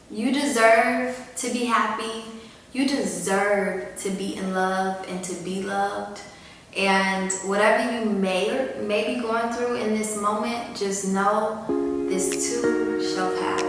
You deserve to be happy. You deserve to be in love and to be loved. And whatever you may be going through in this moment, just know this too shall pass.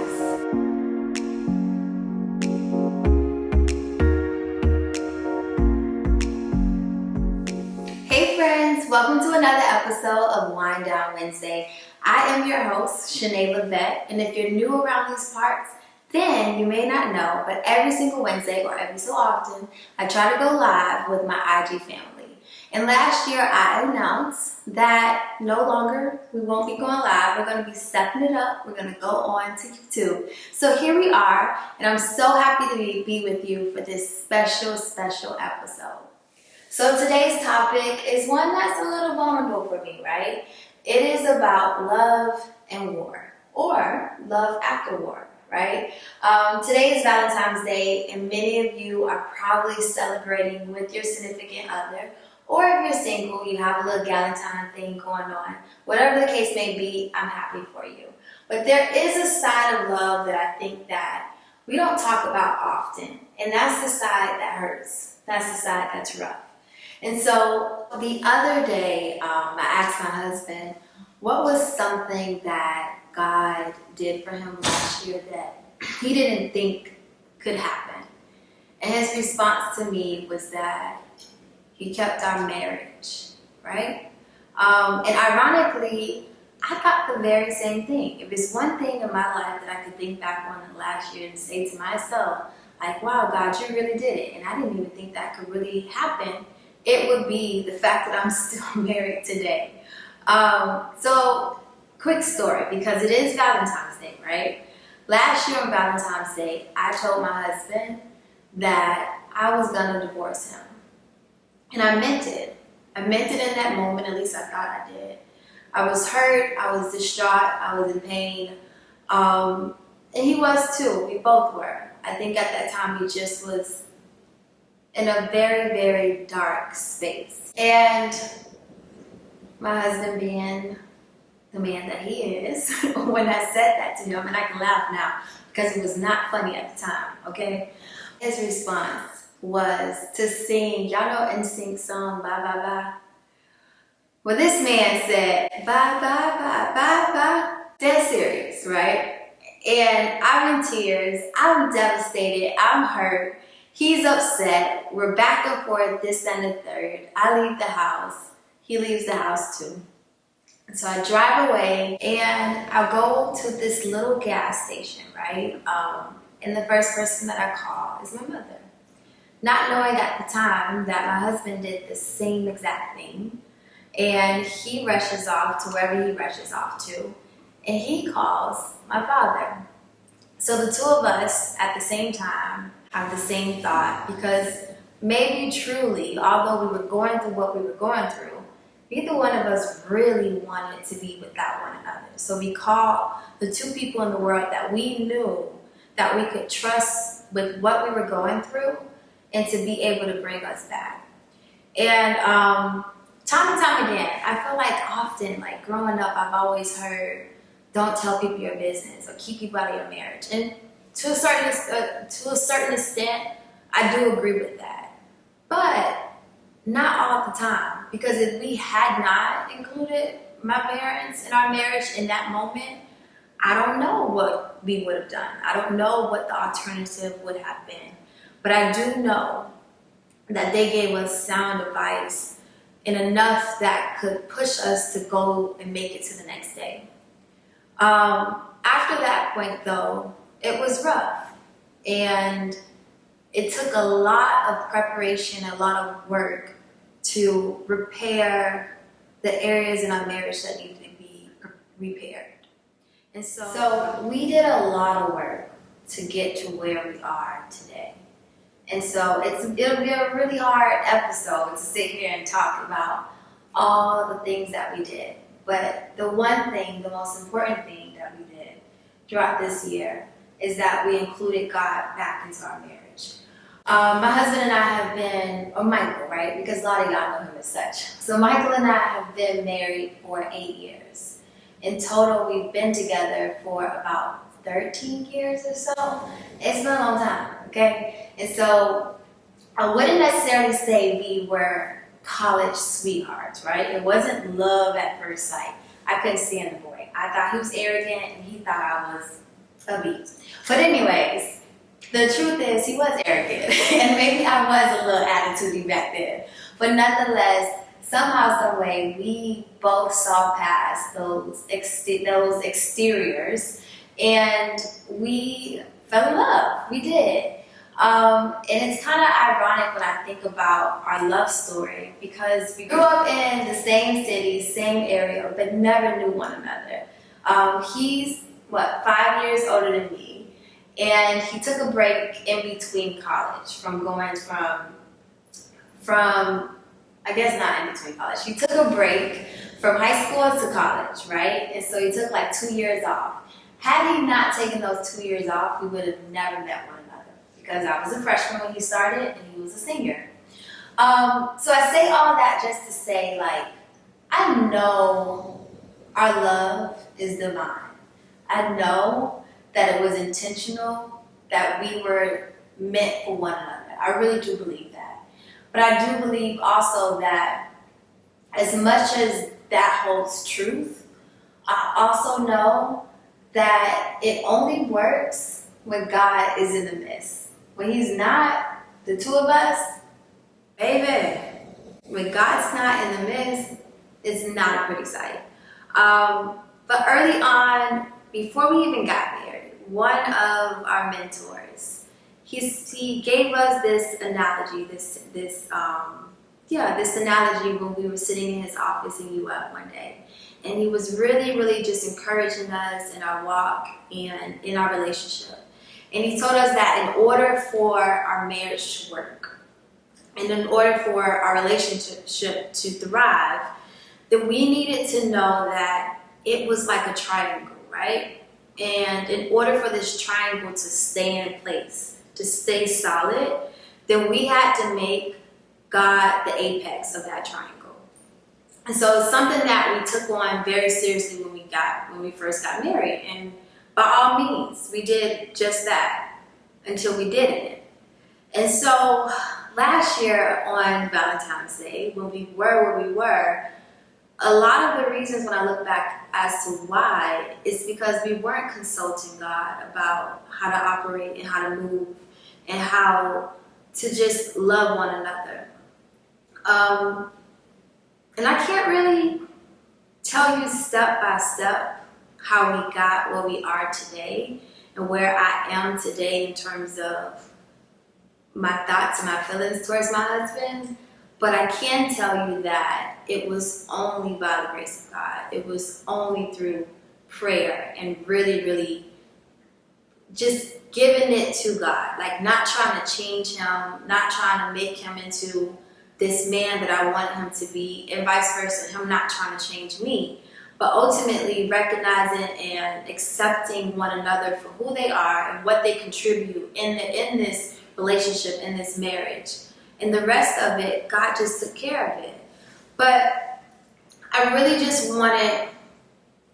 Hey friends, welcome to another episode of Wind Down Wednesday. I am your host, Shanae Levette, and if you're new around these parts, then you may not know, but every single Wednesday or every so often, I try to go live with my IG family. And last year I announced that no longer we won't be going live. We're going to be stepping it up. We're going to go on to YouTube. So here we are, and I'm so happy to be with you for this special episode. So today's topic is one that's a little vulnerable for me, right? It is about love and war, or love after war, right? Today is Valentine's Day, and many of you are probably celebrating with your significant other, or if you're single, you have a little Galentine thing going on. Whatever the case may be, I'm happy for you. But there is a side of love that I think that we don't talk about often, and that's the side that hurts. That's the side that's rough. And so the other day, I asked my husband, what was something that God did for him last year that he didn't think could happen? And his response to me was that he kept our marriage, right? And ironically, I got the very same thing. If it's one thing in my life that I could think back on in the last year and say to myself, like, wow, God, you really did it. And I didn't even think that could really happen. It would be the fact that I'm still married today. So, quick story, because it is Valentine's Day, right? Last year on Valentine's Day, I told my husband that I was going to divorce him. And I meant it. I meant it in that moment, at least I thought I did. I was hurt, I was distraught, I was in pain. And he was too, we both were. I think at that time he just was in a very, very dark space. And my husband, being the man that he is, when I said that to him, and I can laugh now because it was not funny at the time, okay? His response was to sing, y'all know NSYNC song, Bye Bye Bye? Well, this man said, bye, bye, bye, bye, bye. Dead serious, right? And I'm in tears, I'm devastated, I'm hurt. He's upset. We're back and forth, this and the third. I leave the house. He leaves the house too. And so I drive away and I go to this little gas station, right? And the first person that I call is my mother. Not knowing at the time that my husband did the same exact thing. And he rushes off to wherever he rushes off to. And he calls my father. So the two of us at the same time have the same thought, because maybe truly, although we were going through what we were going through, neither one of us really wanted to be without one another. So we called the two people in the world that we knew that we could trust with what we were going through and to be able to bring us back. And time and time again, I feel like often, like growing up, I've always heard, don't tell people your business or keep people out of your marriage. And to a certain extent, I do agree with that. But not all the time. Because if we had not included my parents in our marriage in that moment, I don't know what we would have done. I don't know what the alternative would have been. But I do know that they gave us sound advice and enough that could push us to go and make it to the next day. After that point, though, it was rough, and it took a lot of preparation, a lot of work to repair the areas in our marriage that needed to be repaired. And so we did a lot of work to get to where we are today. And so it'll be a really hard episode to sit here and talk about all the things that we did. But the one thing, the most important thing that we did throughout this year is that we included God back into our marriage. My husband and I have been, or Michael, right? Because a lot of y'all know him as such. So Michael and I have been married for 8 years. In total, we've been together for about 13 years or so. It's been a long time, okay? And so I wouldn't necessarily say we were college sweethearts, right? It wasn't love at first sight. I couldn't stand the boy. I thought he was arrogant and he thought I was a beat. But anyways, the truth is he was arrogant and maybe I was a little attitudey back then. But nonetheless, somehow, some way, we both saw past those exteriors and we fell in love. We did. And it's kind of ironic when I think about our love story because we grew up in the same city, same area, but never knew one another. He's, 5 years older than me, and he took a break in between college from going from I guess not in between college. He took a break from high school to college, right? And so he took like 2 years off. Had he not taken those 2 years off, we would have never met one another because I was a freshman when he started and he was a senior. So I say all that just to say, like, I know our love is divine. I know that it was intentional, that we were meant for one another. I really do believe that. But I do believe also that as much as that holds truth, I also know that it only works when God is in the midst. When He's not, the two of us, baby, when God's not in the midst, it's not a pretty sight. But early on, before we even got married, one of our mentors, he gave us this analogy, this analogy when we were sitting in his office in UF one day. And he was really, really just encouraging us in our walk and in our relationship. And he told us that in order for our marriage to work, and in order for our relationship to thrive, that we needed to know that it was like a triangle, right? And in order for this triangle to stay in place, to stay solid, then we had to make God the apex of that triangle. And so it's something that we took on very seriously when we first got married. And by all means, we did just that until we didn't. And so last year on Valentine's Day, when we were where we were, a lot of the reasons when I look back as to why is because we weren't consulting God about how to operate and how to move and how to just love one another. And I can't really tell you step by step how we got where we are today and where I am today in terms of my thoughts and my feelings towards my husband. But I can tell you that it was only by the grace of God. It was only through prayer and really, really just giving it to God. Like not trying to change him, not trying to make him into this man that I want him to be, and vice versa, him not trying to change me. But ultimately recognizing and accepting one another for who they are and what they contribute in this relationship, in this marriage. And the rest of it, God just took care of it. But I really just wanted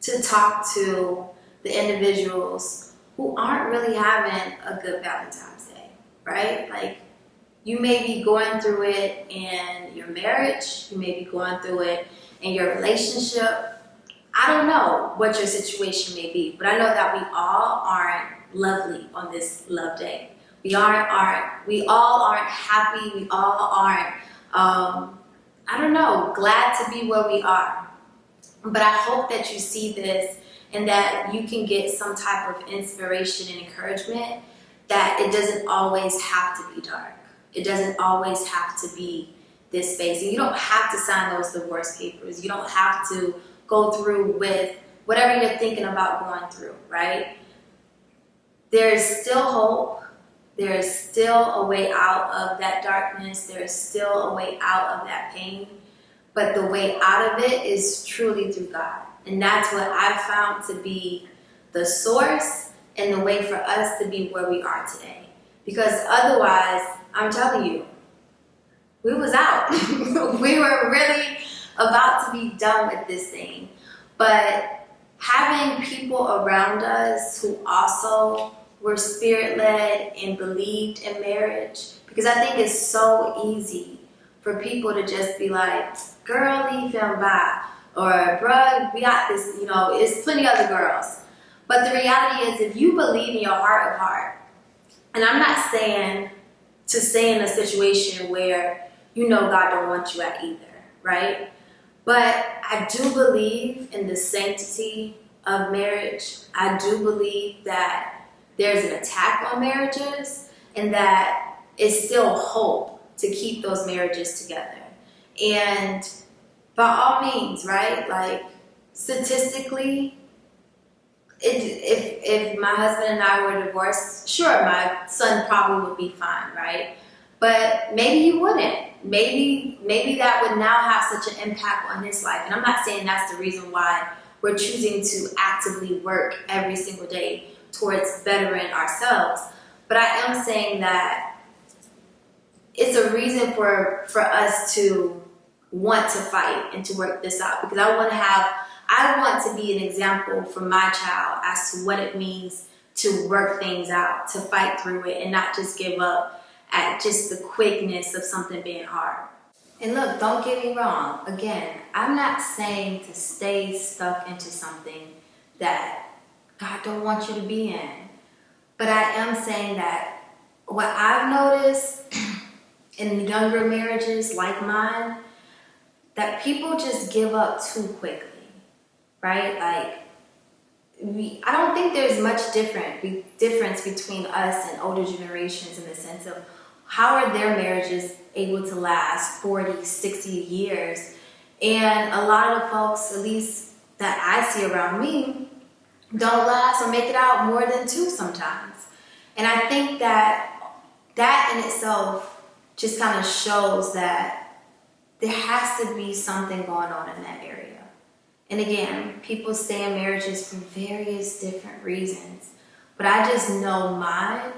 to talk to the individuals who aren't really having a good Valentine's Day, right? Like, you may be going through it in your marriage, you may be going through it in your relationship. I don't know what your situation may be, but I know that we all aren't lovely on this love day. We all aren't happy. We all aren't, glad to be where we are. But I hope that you see this and that you can get some type of inspiration and encouragement that it doesn't always have to be dark. It doesn't always have to be this phase. And you don't have to sign those divorce papers. You don't have to go through with whatever you're thinking about going through, right? There is still hope. There is still a way out of that darkness. There is still a way out of that pain. But the way out of it is truly through God. And that's what I found to be the source and the way for us to be where we are today. Because otherwise, I'm telling you, we was out. We were really about to be done with this thing. But having people around us who also were spirit-led and believed in marriage, because I think it's so easy for people to just be like, girl, leave him by, or bruh, we got this, it's plenty other girls. But the reality is, if you believe in your heart of heart, and I'm not saying to stay in a situation where God don't want you at either, right? But I do believe in the sanctity of marriage. I do believe that there's an attack on marriages and that it's still hope to keep those marriages together. And by all means, right? Like, statistically, if my husband and I were divorced, sure, my son probably would be fine, right? But maybe he wouldn't. Maybe that would now have such an impact on his life. And I'm not saying that's the reason why we're choosing to actively work every single day towards bettering ourselves. But I am saying that it's a reason for us to want to fight and to work this out, because I want to be an example for my child as to what it means to work things out, to fight through it, and not just give up at just the quickness of something being hard. And look, don't get me wrong. Again, I'm not saying to stay stuck into something that God don't want you to be in. But I am saying that what I've noticed in younger marriages like mine, that people just give up too quickly, right? Like, I don't think there's much difference between us and older generations in the sense of how are their marriages able to last 40, 60 years? And a lot of folks, at least that I see around me, don't last or make it out more than 2 sometimes. And I think that in itself just kind of shows that there has to be something going on in that area. And again, people stay in marriages for various different reasons. But I just know mine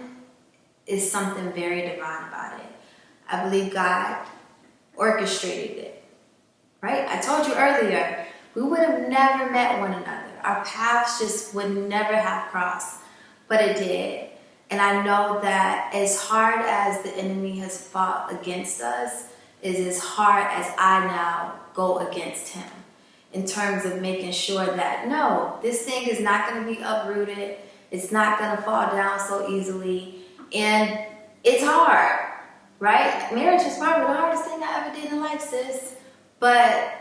is something very divine about it. I believe God orchestrated it, right? I told you earlier, we would have never met one another. Our paths just would never have crossed, but it did. And I know that as hard as the enemy has fought against us, is as hard as I now go against him in terms of making sure that, no, this thing is not going to be uprooted. It's not going to fall down so easily. And it's hard, right? Marriage is probably the hardest thing I ever did in life, sis. But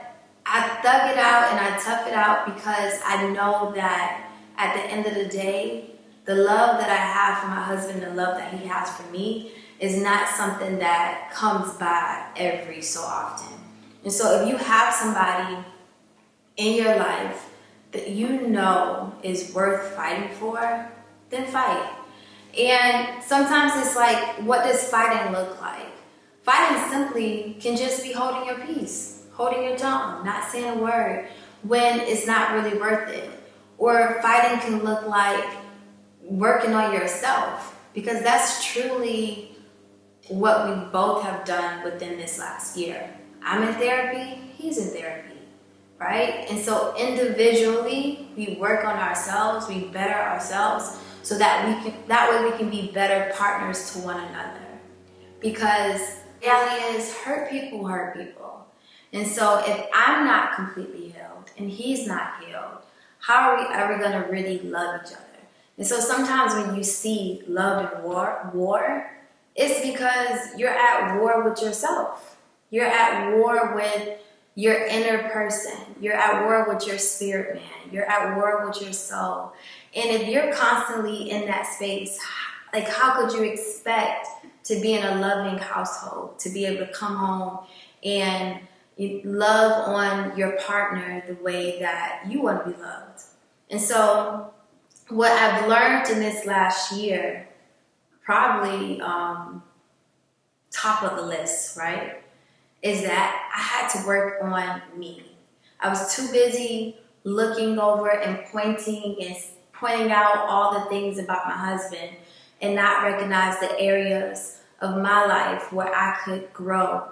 I thug it out and I tough it out because I know that at the end of the day, the love that I have for my husband, the love that he has for me, is not something that comes by every so often. And so if you have somebody in your life that you know is worth fighting for, then fight. And sometimes it's like, what does fighting look like? Fighting simply can just be holding your peace, holding your tongue, not saying a word when it's not really worth it. Or fighting can look like working on yourself, because that's truly what we both have done within this last year. I'm in therapy, he's in therapy, right? And so individually, we work on ourselves, we better ourselves, so that way we can be better partners to one another. Because the reality is, hurt people hurt people. And so if I'm not completely healed and he's not healed, how are we ever gonna really love each other? And so sometimes when you see love and war, it's because you're at war with yourself. You're at war with your inner person. You're at war with your spirit man. You're at war with your soul. And if you're constantly in that space, like, how could you expect to be in a loving household, to be able to come home and love on your partner the way that you want to be loved? And so what I've learned in this last year, probably top of the list, right, is that I had to work on me. I was too busy looking over and pointing out all the things about my husband and not recognize the areas of my life where I could grow.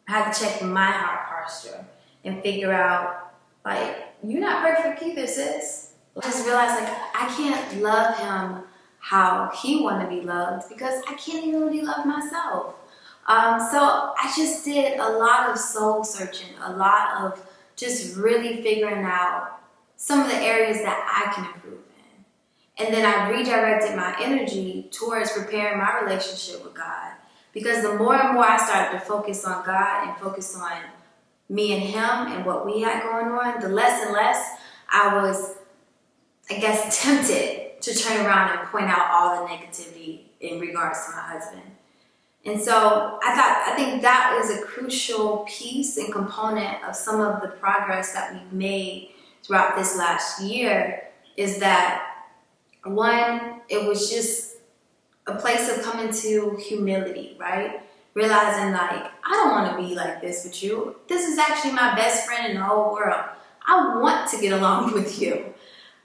I had to check my heart posture and figure out, like, you're not perfect either, sis. I just realized like I can't love him how he want to be loved because I can't even really love myself. So I just did a lot of soul searching, a lot of just really figuring out some of the areas that I can improve in. And then I redirected my energy towards preparing my relationship with God. Because the more and more I started to focus on God and focus on me and him and what we had going on, the less and less I was, I guess, tempted to turn around and point out all the negativity in regards to my husband. And so I think that is a crucial piece and component of some of the progress that we've made throughout this last year, is that one, it was just a place of coming to humility, right? Realizing like, I don't want to be like this with you. This is actually my best friend in the whole world. I want to get along with you.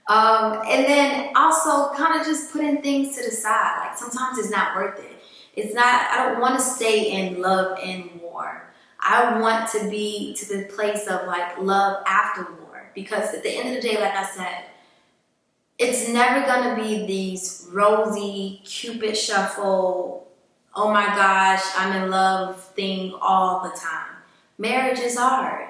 And then also kind of just putting things to the side. Like sometimes it's not worth it. It's not, I don't want to stay in love and war. I want to be to the place of like love after war. Because at the end of the day, like I said, it's never going to be these rosy, Cupid shuffle, oh my gosh, I'm in love thing all the time. Marriage is hard.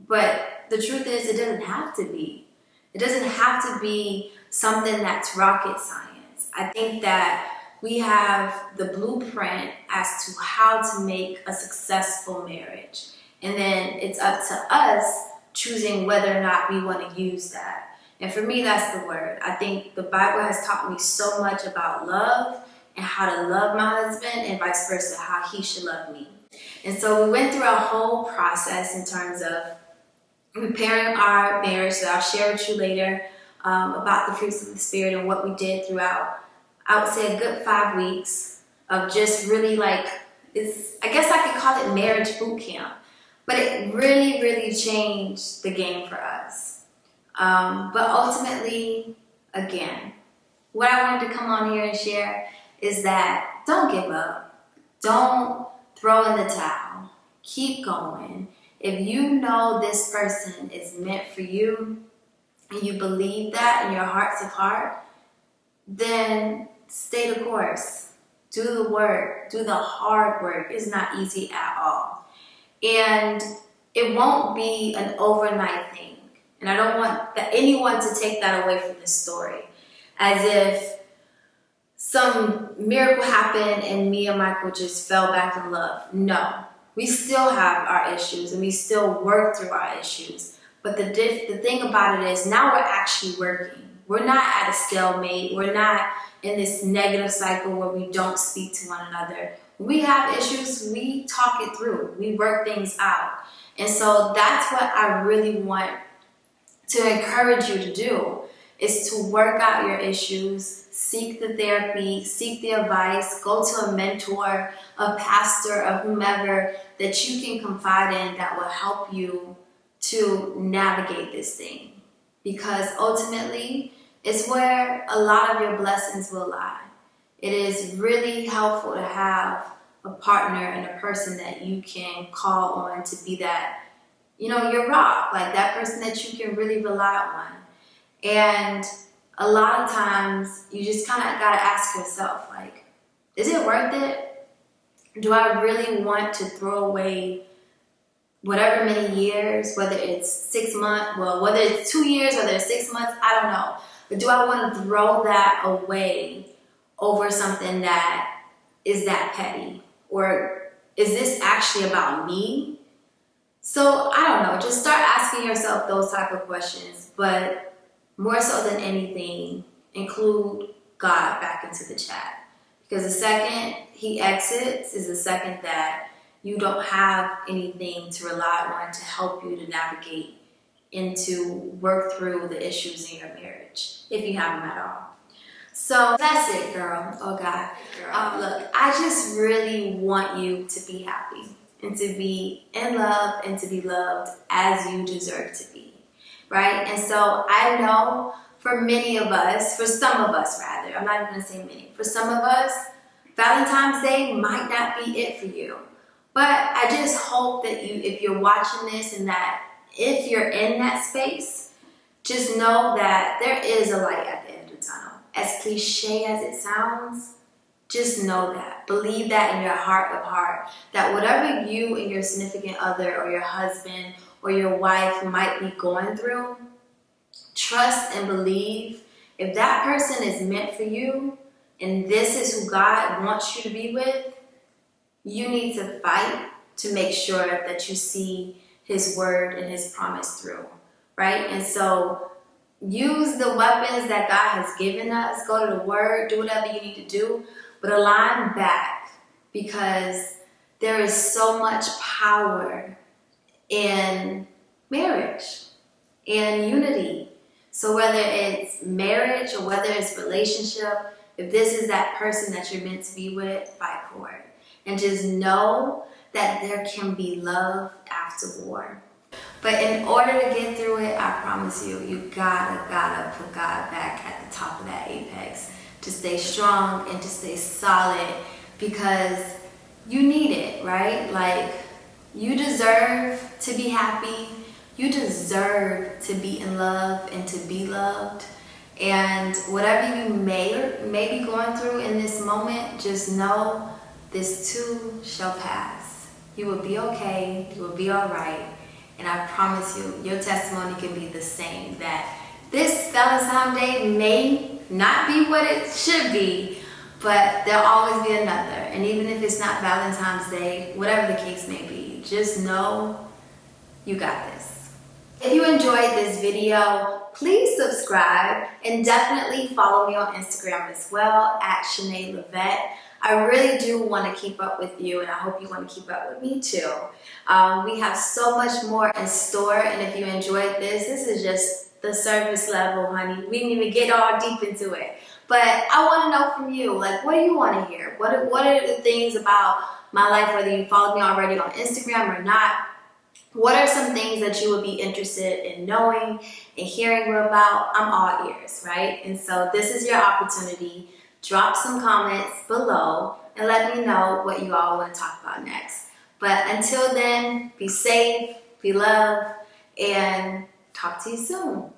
But the truth is, it doesn't have to be. It doesn't have to be something that's rocket science. I think that we have the blueprint as to how to make a successful marriage. And then it's up to us choosing whether or not we want to use that. And for me, that's the word. I think the Bible has taught me so much about love and how to love my husband and vice versa, how he should love me. And so we went through a whole process in terms of preparing our marriage that I'll share with you later, about the fruits of the Spirit and what we did throughout, I would say, a good 5 weeks of just really like, I guess I could call it marriage boot camp, but it really, really changed the game for us. But ultimately, again, what I wanted to come on here and share is that don't give up. Don't throw in the towel. Keep going. If you know this person is meant for you and you believe that in your hearts of heart, then stay the course. Do the work. Do the hard work. It's not easy at all. And it won't be an overnight thing. And I don't want anyone to take that away from this story as if some miracle happened and me and Michael just fell back in love. No. We still have our issues and we still work through our issues. But the thing about it is now we're actually working. We're not at a stalemate. We're not in this negative cycle where we don't speak to one another. When we have issues, we talk it through. We work things out. And so that's what I really want to encourage you to do, is to work out your issues, seek the therapy, seek the advice, go to a mentor, a pastor, or whomever that you can confide in that will help you to navigate this thing. Because ultimately, it's where a lot of your blessings will lie. It is really helpful to have a partner and a person that you can call on to be that, your rock, like that person that you can really rely on. And a lot of times you just kind of got to ask yourself, like, is it worth it? Do I really want to throw away whatever many years, whether it's 6 months, whether it's 2 years, whether it's 6 months, I don't know. But do I want to throw that away over something that is that petty? Or is this actually about me? So I don't know, just start asking yourself those type of questions, but more so than anything, include God back into the chat. Because the second he exits is the second that you don't have anything to rely on to help you to navigate into work through the issues in your marriage, if you have them at all. So that's it, girl. Oh God, girl. Look, I just really want you to be happy and to be in love and to be loved as you deserve to be, right? And so I know for many of us, for some of us rather, I'm not even gonna say many, for some of us, Valentine's Day might not be it for you. But I just hope that if you're watching this and that if you're in that space, just know that there is a light at the end of the tunnel. As cliche as it sounds, just know that. Believe that in your heart of heart, that whatever you and your significant other or your husband or your wife might be going through, trust and believe if that person is meant for you and this is who God wants you to be with, you need to fight to make sure that you see His word and His promise through, right? And so use the weapons that God has given us. Go to the word, do whatever you need to do, but align back, because there is so much power in marriage and unity. So whether it's marriage or whether it's relationship, if this is that person that you're meant to be with, fight for it. And just know that there can be love after war. But in order to get through it, I promise you, you gotta put God back at the top of that apex to stay strong and to stay solid, because you need it, right? Like, you deserve to be happy. You deserve to be in love and to be loved. And whatever you may be going through in this moment, just know this too shall pass. You will be okay. You will be all right. And I promise you, your testimony can be the same, that this Valentine's Day may not be what it should be, but there'll always be another. And even if it's not Valentine's Day, whatever the case may be, just know you got this. If you enjoyed this video, please subscribe and definitely follow me on Instagram as well, at @ShanaeLevette. I really do want to keep up with you, and I hope you want to keep up with me too. We have so much more in store, and if you enjoyed this is just the surface level, honey. We didn't even get all deep into it. But I want to know from you, like, what do you want to hear? What are the things about my life, whether you followed me already on Instagram or not? What are some things that you would be interested in knowing and hearing more about? I'm all ears, right? And so this is your opportunity. Drop some comments below and let me know what you all want to talk about next. But until then, be safe, be loved, and talk to you soon.